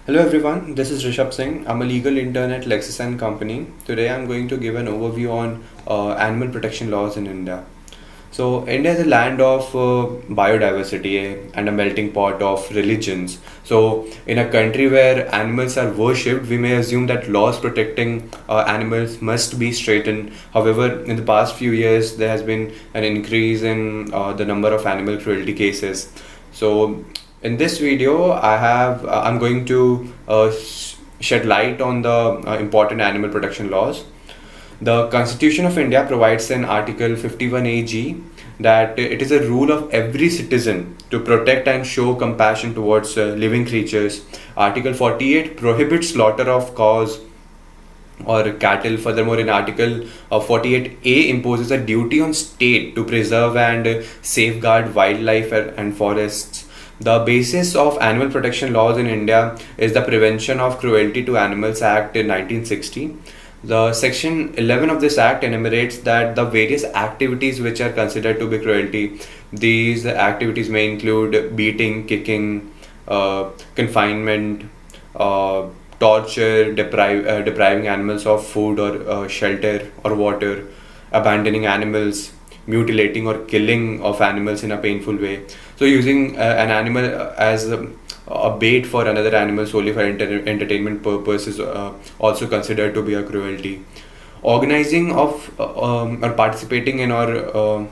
Hello everyone, this is Rishabh Singh. I'm a legal intern at Lexis and Company. Today I'm going to give an overview on animal protection laws in India. So, India is a land of biodiversity and a melting pot of religions. So, in a country where animals are worshipped, we may assume that laws protecting animals must be straightened. However, in the past few years, there has been an increase in the number of animal cruelty cases. So, in this video, I'm going to shed light on the important animal protection laws. The Constitution of India provides in Article 51AG that it is a rule of every citizen to protect and show compassion towards living creatures. Article 48 prohibits slaughter of cows or cattle. Furthermore, in Article 48A imposes a duty on state to preserve and safeguard wildlife and forests. The basis of animal protection laws in India is the Prevention of Cruelty to Animals Act in 1960. The section 11 of this act enumerates that the various activities which are considered to be cruelty. These activities may include beating, kicking, confinement, torture, depriving animals of food or shelter or water, abandoning animals, mutilating or killing of animals in a painful way. So, using an animal as a bait for another animal solely for entertainment purpose is also considered to be a cruelty. Organizing of or participating in or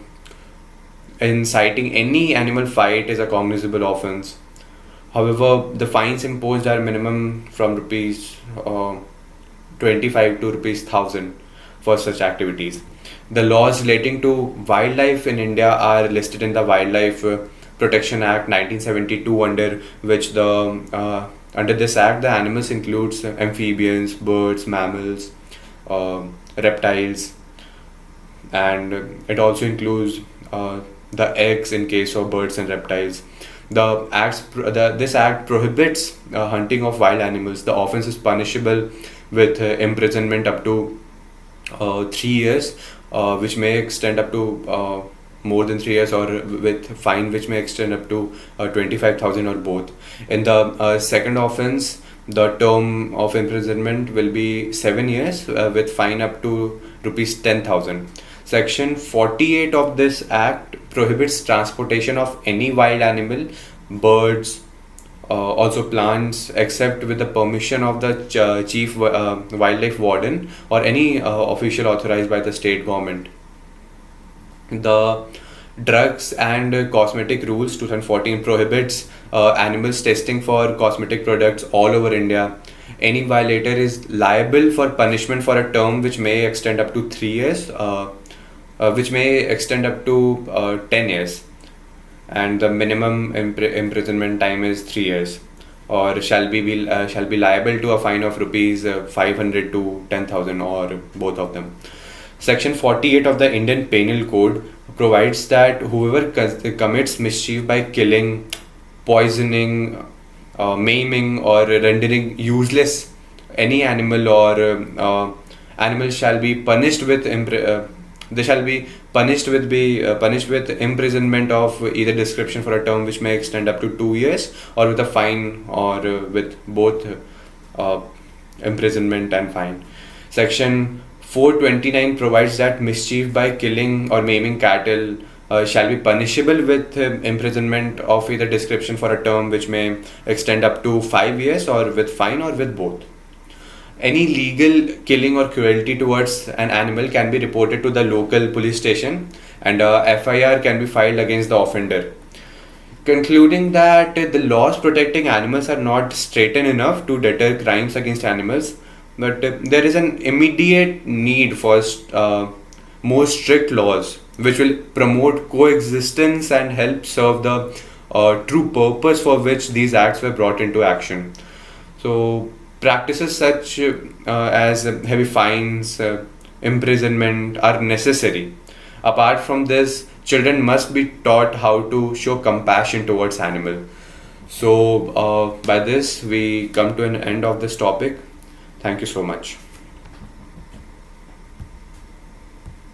inciting any animal fight is a cognizable offense. However, the fines imposed are minimum from rupees 25 to rupees 1000 for such activities. The laws relating to wildlife in India are listed in the Wildlife Protection Act 1972, under this act the animals includes amphibians, birds, mammals, reptiles, and it also includes the eggs in case of birds and reptiles. This act prohibits hunting of wild animals. The offence is punishable with imprisonment up to 3 years, which may extend up to more than 3 years, or with fine which may extend up to 25,000 or both. In the second offence, the term of imprisonment will be 7 years with fine up to rupees 10,000. Section 48 of this act prohibits transportation of any wild animal, birds, also plants, except with the permission of the chief wildlife warden or any official authorized by the state government. The Drugs and Cosmetic Rules 2014 prohibits animals testing for cosmetic products all over India. Any violator is liable for punishment for a term which may extend up to 3 years, which may extend up to 10 years, and the minimum imprisonment time is 3 years, or shall be liable to a fine of rupees 500 to 10,000, or both of them. Section 48 of the Indian Penal Code provides that whoever commits mischief by killing, poisoning, maiming, or rendering useless any animal or animal shall be punished with they shall be punished with imprisonment of either description for a term which may extend up to 2 years, or with a fine, or with both uh, imprisonment and fine. Section 429 provides that mischief by killing or maiming cattle shall be punishable with imprisonment of either description for a term which may extend up to 5 years, or with fine, or with both. Any legal killing or cruelty towards an animal can be reported to the local police station, and FIR can be filed against the offender. Concluding that the laws protecting animals are not straightened enough to deter crimes against animals, but there is an immediate need for more strict laws which will promote coexistence and help serve the true purpose for which these acts were brought into action. So, practices such as heavy fines, imprisonment are necessary. Apart from this, children must be taught how to show compassion towards animal. So, by this, we come to an end of this topic. Thank you so much.